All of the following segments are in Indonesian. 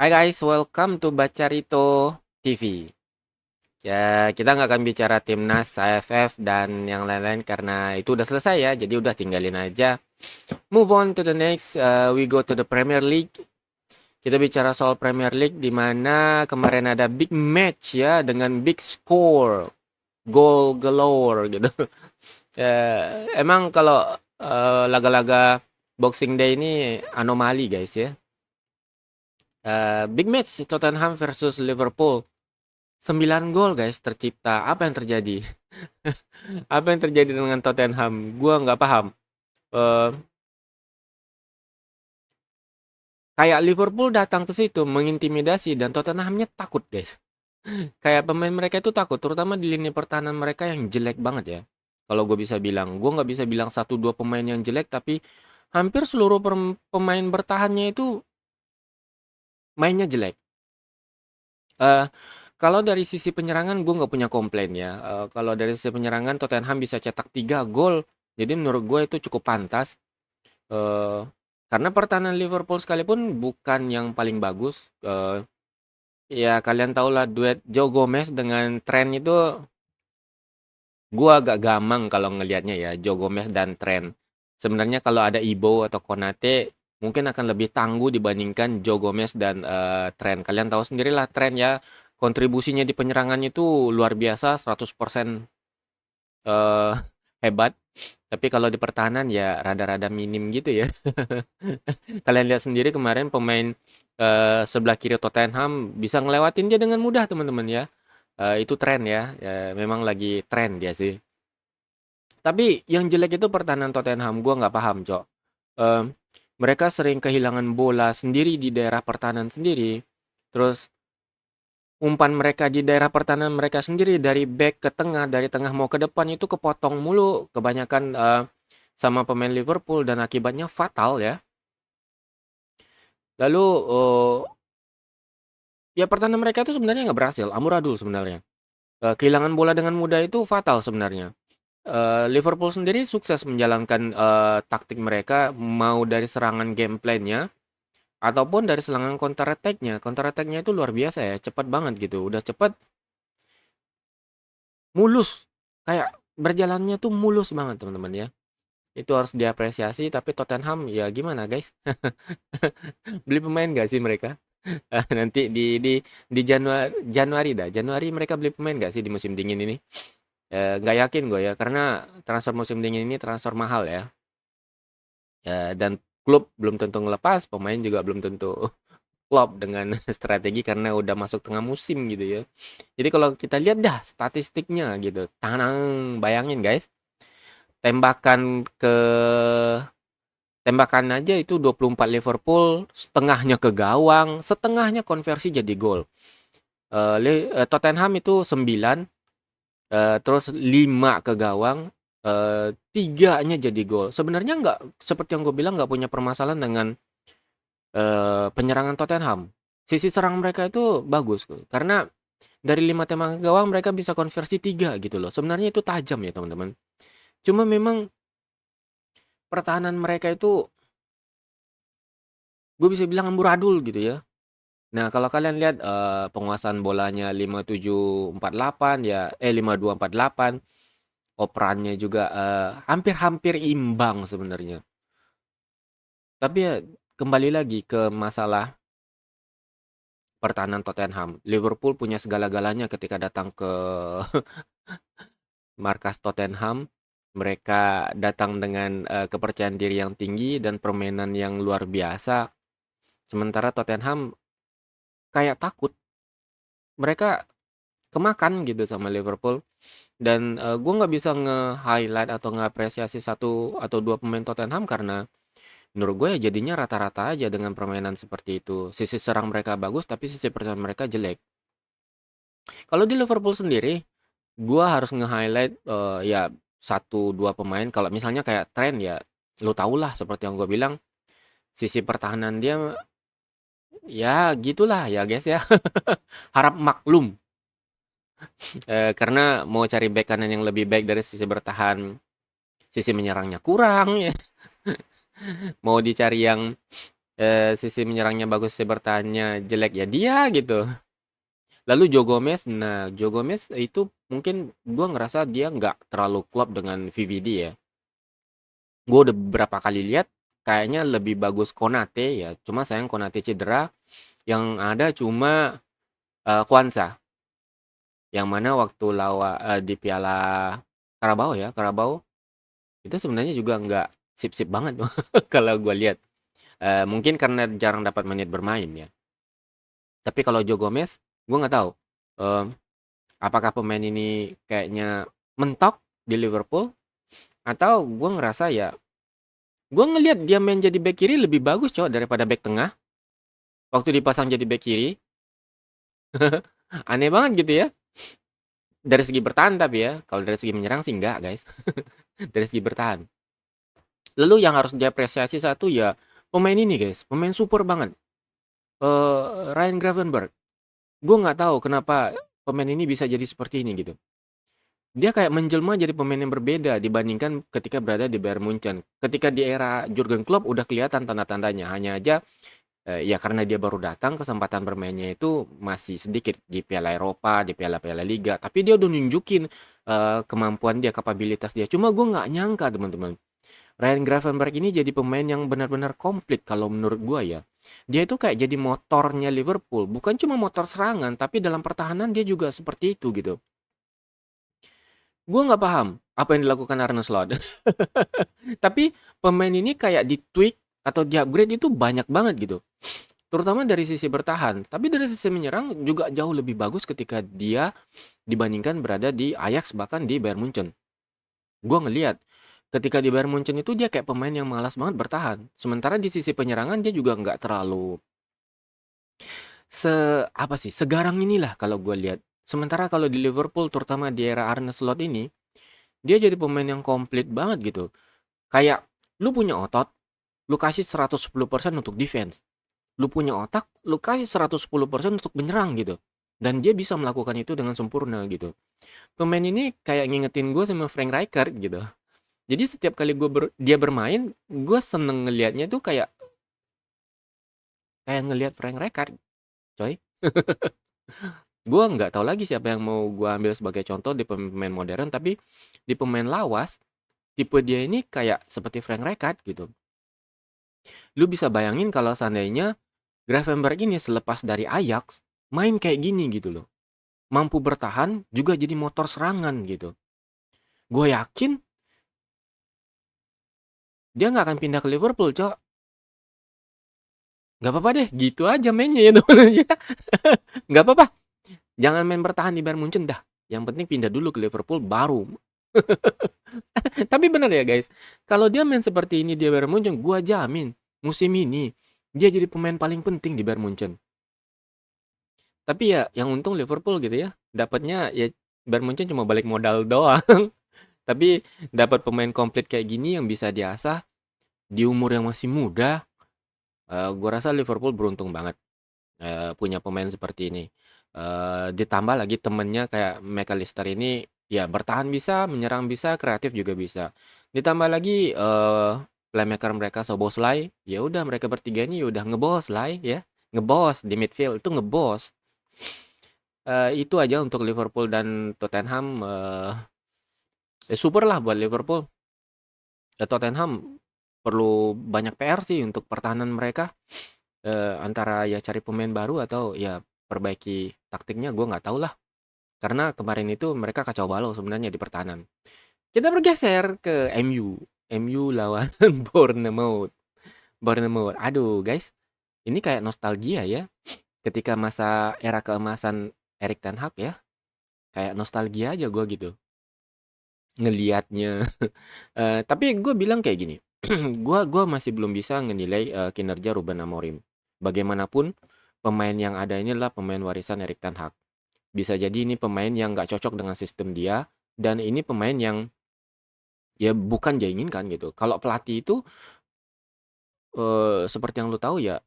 Hai guys, welcome to Bacarito TV. Ya, kita nggak akan bicara timnas, AFF, dan yang lain-lain karena itu udah selesai ya. Jadi udah tinggalin aja. Move on to the next. We go to the Premier League. Kita bicara soal Premier League di mana kemarin ada big match ya dengan big score, goal galore gitu. Emang kalau laga-laga Boxing Day ini anomali guys ya. Big match Tottenham versus Liverpool. 9 gol guys tercipta. Apa yang terjadi? Apa yang terjadi dengan Tottenham? Gua nggak paham. Eh, Kayak Liverpool datang ke situ mengintimidasi dan Tottenhamnya takut guys. Kayak pemain mereka itu takut, terutama di lini pertahanan mereka yang jelek banget ya. Kalau gue bisa bilang, gue nggak bisa bilang satu dua pemain yang jelek, tapi hampir seluruh pemain bertahannya itu mainnya jelek. Eh, Kalau dari sisi penyerangan gue nggak punya komplain ya. Kalau dari sisi penyerangan Tottenham bisa cetak 3 gol. Jadi menurut gue itu cukup pantas. Eh, karena pertahanan Liverpool sekalipun bukan yang paling bagus. Ya kalian tahu lah duet Joe Gomez dengan Trent itu gue agak gamang kalau ngelihatnya ya. Joe Gomez dan Trent. Sebenarnya kalau ada Ibo atau Konate mungkin akan lebih tangguh dibandingkan Joe Gomez dan Trent. Kalian tahu sendirilah Trent ya. Kontribusinya di penyerangannya itu luar biasa 100% eh, hebat. Tapi kalau di pertahanan ya rada-rada minim gitu ya. Kalian lihat sendiri kemarin pemain sebelah kiri Tottenham bisa ngelewatin dia dengan mudah teman-teman ya. Itu tren ya. Memang lagi tren dia sih. Tapi yang jelek itu pertahanan Tottenham. Gua nggak paham, Cok. Eh, Mereka sering kehilangan bola sendiri di daerah pertahanan sendiri. Terus umpan mereka di daerah pertahanan mereka sendiri dari back ke tengah, dari tengah mau ke depan itu kepotong mulu kebanyakan sama pemain Liverpool dan akibatnya fatal ya. Lalu ya pertahanan mereka itu sebenarnya nggak berhasil, amburadul sebenarnya. Kehilangan bola dengan mudah itu fatal sebenarnya. Liverpool sendiri sukses menjalankan taktik mereka mau dari serangan game plan-nya ataupun dari serangan counter attack-nya. Counter attack-nya itu luar biasa ya, cepat banget gitu. Udah cepat, mulus. Kayak berjalannya tuh mulus banget teman-teman ya. Itu harus diapresiasi tapi Tottenham ya gimana guys? Beli pemain nggak sih mereka? Nanti di Januari dah. Januari mereka beli pemain nggak sih di musim dingin ini? Nggak yakin gue ya karena transfer musim dingin ini transfer mahal ya. Dan klub belum tentu ngelepas, pemain juga belum tentu klop dengan strategi karena udah masuk tengah musim gitu ya. Jadi kalau kita lihat dah statistiknya gitu. Tanang, bayangin guys, tembakan ke tembakan aja itu 24 Liverpool, setengahnya ke gawang, setengahnya konversi jadi gol. Tottenham itu 9, terus 5 ke gawang, 3-nya jadi gol. Sebenarnya nggak seperti yang gue bilang nggak punya permasalahan dengan penyerangan Tottenham. Sisi serang mereka itu bagus karena dari 5 tembakan ke gawang mereka bisa konversi 3 gitu loh. Sebenarnya itu tajam ya teman-teman. Cuma memang pertahanan mereka itu gue bisa bilang amburadul gitu ya. Nah, kalau kalian lihat penguasaan bolanya 5748 ya 5248, operannya juga hampir-hampir imbang sebenarnya. Tapi ya kembali lagi ke masalah pertahanan Tottenham. Liverpool punya segala-galanya ketika datang ke markas Tottenham. Mereka datang dengan kepercayaan diri yang tinggi dan permainan yang luar biasa. Sementara Tottenham kayak takut. Mereka kemakan gitu sama Liverpool. Dan gue nggak bisa nge-highlight atau nge-apresiasi satu atau dua pemain Tottenham karena menurut gue ya jadinya rata-rata aja dengan permainan seperti itu. Sisi serang mereka bagus tapi sisi pertahanan mereka jelek. Kalau di Liverpool sendiri, gue harus nge-highlight ya satu dua pemain. Kalau misalnya kayak Trent ya, lu tau lah seperti yang gue bilang, sisi pertahanan dia ya gitulah ya guys ya. Harap maklum. Karena mau cari back kanan yang lebih baik dari sisi bertahan, sisi menyerangnya kurang ya. Mau dicari yang Sisi menyerangnya bagus, sisi bertahannya jelek ya dia gitu. Lalu Joe Gomez, nah Joe Gomez itu mungkin gua ngerasa dia nggak terlalu klop dengan VVD ya. Gue udah beberapa kali lihat kayaknya lebih bagus Konate ya. Cuma sayang Konate cedera, yang ada cuma Kwanza. Yang mana waktu di Piala Carabao ya, Carabao itu sebenarnya juga nggak sip-sip banget tuh kalau gue lihat. Mungkin karena jarang dapat menit bermain ya. Tapi kalau Joe Gomez, gue nggak tahu. Em, apakah pemain ini kayaknya mentok di Liverpool atau gue ngerasa ya, gue ngelihat dia main jadi back kiri lebih bagus cowok daripada back tengah waktu dipasang jadi back kiri. Aneh banget gitu ya. Dari segi bertahan tapi ya, kalau dari segi menyerang sih enggak, guys. Dari segi bertahan. Lalu yang harus diapresiasi satu ya, pemain ini, guys. Pemain super banget. Ryan Gravenberch. Gue nggak tahu kenapa pemain ini bisa jadi seperti ini gitu. Dia kayak menjelma jadi pemain yang berbeda dibandingkan ketika berada di Bayern Munchen. Ketika di era Jurgen Klopp udah kelihatan tanda-tandanya. Hanya aja ya karena dia baru datang, kesempatan bermainnya itu masih sedikit di Piala Eropa, di Piala-Piala Liga. Tapi dia udah nunjukin kemampuan dia, kapabilitas dia. Cuma gue nggak nyangka teman-teman. Ryan Gravenberch ini jadi pemain yang benar-benar komplit kalau menurut gue ya. Dia itu kayak jadi motornya Liverpool. Bukan cuma motor serangan, tapi dalam pertahanan dia juga seperti itu gitu. Gue nggak paham apa yang dilakukan Arne Slot. Tapi pemain ini kayak di tweak atau di upgrade itu banyak banget gitu. Terutama dari sisi bertahan, tapi dari sisi menyerang juga jauh lebih bagus ketika dia dibandingkan berada di Ajax bahkan di Bayern Munchen. Gua ngelihat ketika di Bayern Munchen itu dia kayak pemain yang malas banget bertahan. Sementara di sisi penyerangan dia juga nggak terlalu apa sih, segarang inilah kalau gue lihat. Sementara kalau di Liverpool terutama di era Arne Slot ini, dia jadi pemain yang komplit banget gitu. Kayak lu punya otot, lu kasih 110% untuk defense. Lu punya otak, lu kasih 110% untuk menyerang gitu. Dan dia bisa melakukan itu dengan sempurna gitu. Pemain ini kayak ngingetin gue sama Frank Rijkaard gitu. Jadi setiap kali dia bermain, gue seneng ngelihatnya tuh kayak ngelihat Frank Rijkaard, coy. Gue nggak tahu lagi siapa yang mau gue ambil sebagai contoh di pemain modern, tapi di pemain lawas, tipe dia ini kayak seperti Frank Rijkaard gitu. Lu bisa bayangin kalau seandainya Gravenberch ini selepas dari Ajax, main kayak gini gitu loh. Mampu bertahan, juga jadi motor serangan gitu. Gue yakin dia nggak akan pindah ke Liverpool, cok. Nggak apa-apa deh, gitu aja mainnya ya teman. Nggak apa-apa, jangan main bertahan di Bayern Munchen dah. Yang penting pindah dulu ke Liverpool baru. Tapi bener ya guys, kalau dia main seperti ini di Bayern Munchen, gue jamin musim ini dia jadi pemain paling penting di Bayern Munchen. Tapi ya yang untung Liverpool gitu ya, dapatnya ya Bayern Munchen cuma balik modal doang. Tapi dapat pemain komplit kayak gini yang bisa diasah di umur yang masih muda, gue rasa Liverpool beruntung banget punya pemain seperti ini. Ditambah lagi temennya kayak McAllister ini ya bertahan bisa, menyerang bisa, kreatif juga bisa. Ditambah lagi playmaker mereka Szoboszlai, ya udah mereka bertiga ini udah ngebos lah ya, ngebos di midfield itu ngebos. Itu aja untuk Liverpool dan Tottenham. Super lah buat Liverpool. Tottenham perlu banyak PR sih untuk pertahanan mereka. Antara ya cari pemain baru atau ya perbaiki taktiknya gue nggak tahu lah. Karena kemarin itu mereka kacau balau sebenarnya di pertahanan. Kita bergeser ke MU. MU lawan Bournemouth. Bournemouth. Aduh guys, ini kayak nostalgia ya. Ketika masa era keemasan Erik ten Hag ya. Kayak nostalgia aja gue gitu. Ngelihatnya. Tapi gue bilang kayak gini. Gua masih belum bisa menilai kinerja Ruben Amorim. Bagaimanapun pemain yang ada ini adalah pemain warisan Erik ten Hag. Bisa jadi ini pemain yang nggak cocok dengan sistem dia dan ini pemain yang ya bukan dia inginkan gitu. Kalau pelatih itu seperti yang lu tahu ya,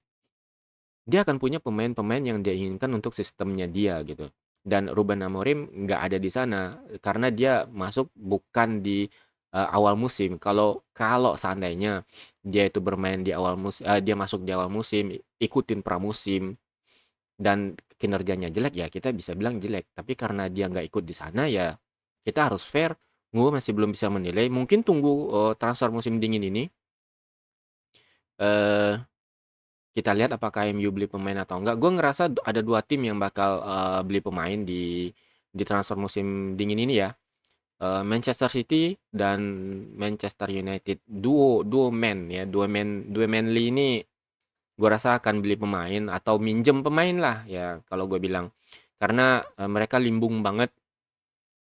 dia akan punya pemain-pemain yang dia inginkan untuk sistemnya dia gitu. Dan Ruben Amorim nggak ada di sana karena dia masuk bukan di awal musim. Kalau kalau seandainya dia itu bermain di awal musim, dia masuk di awal musim, ikutin pramusim dan kinerjanya jelek, ya kita bisa bilang jelek. Tapi karena dia nggak ikut di sana, ya kita harus fair. Gue masih belum bisa menilai. Mungkin tunggu transfer musim dingin ini. eh Kita lihat apakah MU beli pemain atau enggak. Gue ngerasa ada dua tim yang bakal beli pemain di transfer musim dingin ini ya. Manchester City dan Manchester United. Duo man ya, dua manly ini gue rasa akan beli pemain atau minjem pemain lah ya kalau gue bilang. Karena mereka limbung banget.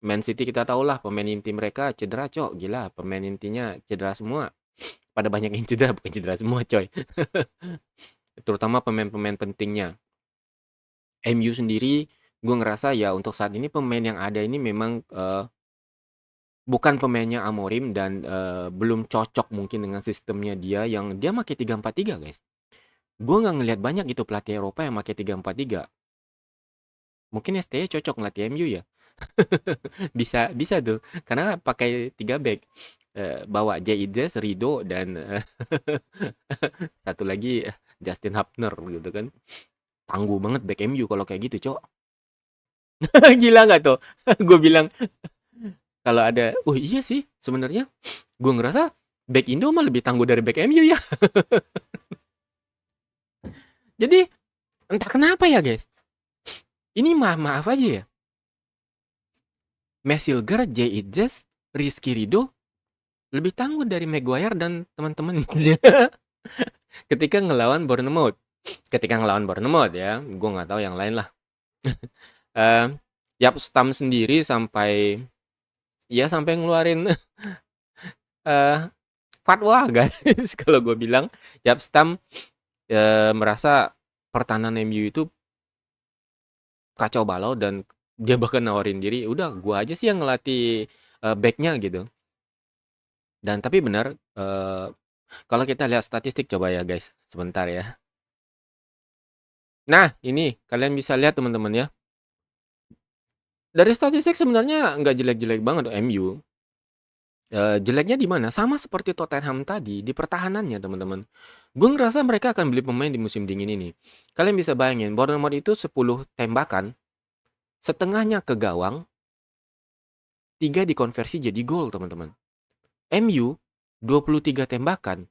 Man City kita tahu lah pemain inti mereka cedera, cok. Gila, pemain intinya cedera semua. Pada banyak yang cedera, bukan cedera semua, coy. Terutama pemain-pemain pentingnya. MU sendiri gue ngerasa ya untuk saat ini pemain yang ada ini memang bukan pemainnya Amorim dan belum cocok mungkin dengan sistemnya dia yang dia pakai 3-4-3, guys. Gue nggak ngelihat banyak gitu pelatih Eropa yang pakai 3-4-3. Mungkin STY cocok ngelatih MU ya. Bisa bisa tuh karena pakai 3 back. Bawa Jay Idzes, Rido dan satu lagi Justin Hapner gitu kan. Tangguh banget back MU kalau kayak gitu, Cok. Gila nggak tuh? Gue bilang kalau ada, oh iya sih sebenarnya gue ngerasa back Indo mah lebih tangguh dari back MU ya. Jadi entah kenapa ya guys. Ini maaf aja ya. Mesilger, Jay Idzes, Rizky Rido lebih tangguh dari Maguire dan teman-teman. Ketika ngelawan Bournemouth. Ketika ngelawan Bournemouth ya, gue nggak tahu yang lain lah. Eh, Yap Stam sendiri sampai ya sampai ngeluarin eh fatwa guys. Kalau gue bilang Yap Stam merasa pertahanan MU itu kacau balau dan dia bahkan nawarin diri, udah gua aja sih yang ngelatih backnya gitu. Dan tapi benar kalau kita lihat statistik coba ya guys, sebentar ya. Nah ini kalian bisa lihat teman-teman ya. Dari statistik sebenarnya nggak jelek-jelek banget MU. Jeleknya di mana? Sama seperti Tottenham tadi di pertahanannya teman-teman. Gue ngerasa mereka akan beli pemain di musim dingin ini. Kalian bisa bayangin, Bournemouth itu 10 tembakan, setengahnya ke gawang, 3 dikonversi jadi gol, teman-teman. MU 23 tembakan,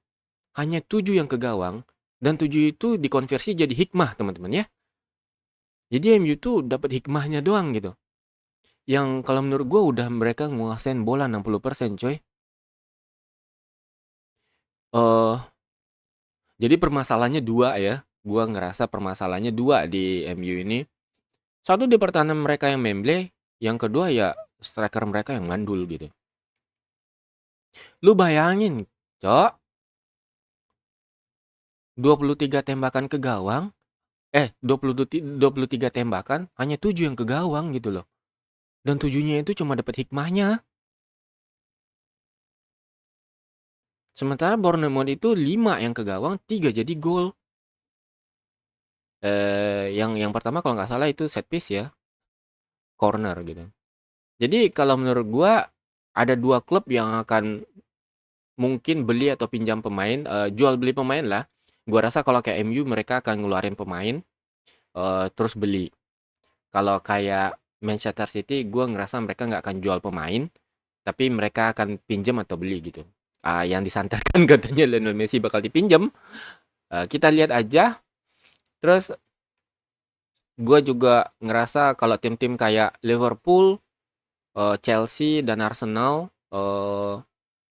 hanya 7 yang ke gawang dan 7 itu dikonversi jadi hikmah, teman-teman ya. Jadi MU tuh dapat hikmahnya doang gitu. Yang kalau menurut gue udah mereka nguasain bola 60%, coy. Jadi permasalahannya dua ya. Gua ngerasa permasalahannya dua di MU ini. Satu di pertahanan mereka yang memble, yang kedua ya striker mereka yang mandul gitu. Lu bayangin, Cok, 23 tembakan ke gawang, 23 tembakan, hanya 7 yang ke gawang gitu loh. Dan 7-nya itu cuma dapat hikmahnya. Sementara Bournemouth itu 5 yang ke gawang, 3 jadi gol. Yang pertama kalau nggak salah itu set piece ya, corner gitu. Jadi kalau menurut gua ada dua klub yang akan mungkin beli atau pinjam pemain, jual beli pemain lah. Gua rasa kalau kayak MU mereka akan ngeluarin pemain, terus beli. Kalau kayak Manchester City, gua ngerasa mereka nggak akan jual pemain, tapi mereka akan pinjam atau beli gitu. Yang disantarkan katanya Lionel Messi bakal dipinjam. Kita lihat aja. Terus gua juga ngerasa kalau tim-tim kayak Liverpool, Chelsea dan Arsenal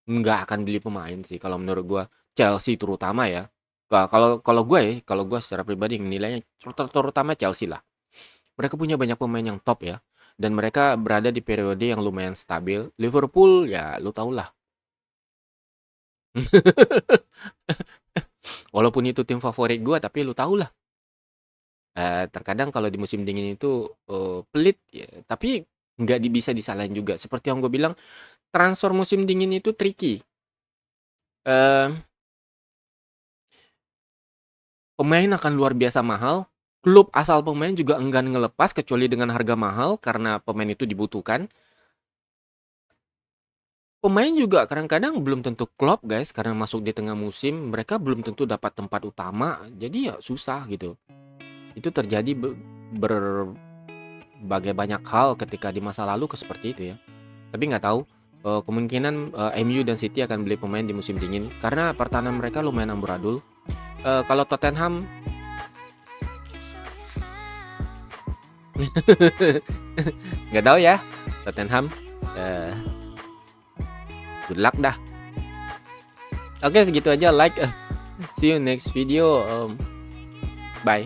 nggak akan beli pemain sih kalau menurut gua. Chelsea terutama ya. Kalau kalau gue ya, kalau gue secara pribadi nilainya terutama Chelsea lah. Mereka punya banyak pemain yang top ya. Dan mereka berada di periode yang lumayan stabil. Liverpool ya lu tau lah. Walaupun itu tim favorit gue tapi lu tau lah. Terkadang kalau di musim dingin itu pelit ya. Tapi nggak bisa disalahin juga. Seperti yang gue bilang, transfer musim dingin itu tricky. Pemain akan luar biasa mahal. Klub asal pemain juga enggan ngelepas kecuali dengan harga mahal karena pemain itu dibutuhkan. Pemain juga kadang-kadang belum tentu klop, guys, karena masuk di tengah musim, mereka belum tentu dapat tempat utama, jadi ya susah gitu. Itu terjadi berbagai banyak hal ketika di masa lalu seperti itu ya. Tapi nggak tahu, kemungkinan, MU dan City akan beli pemain di musim dingin karena pertahanan mereka lumayan amburadul. Kalau Tottenham nggak tahu ya, Tottenham, eee, good luck dah. Oke segitu aja, like, see you next video, bye.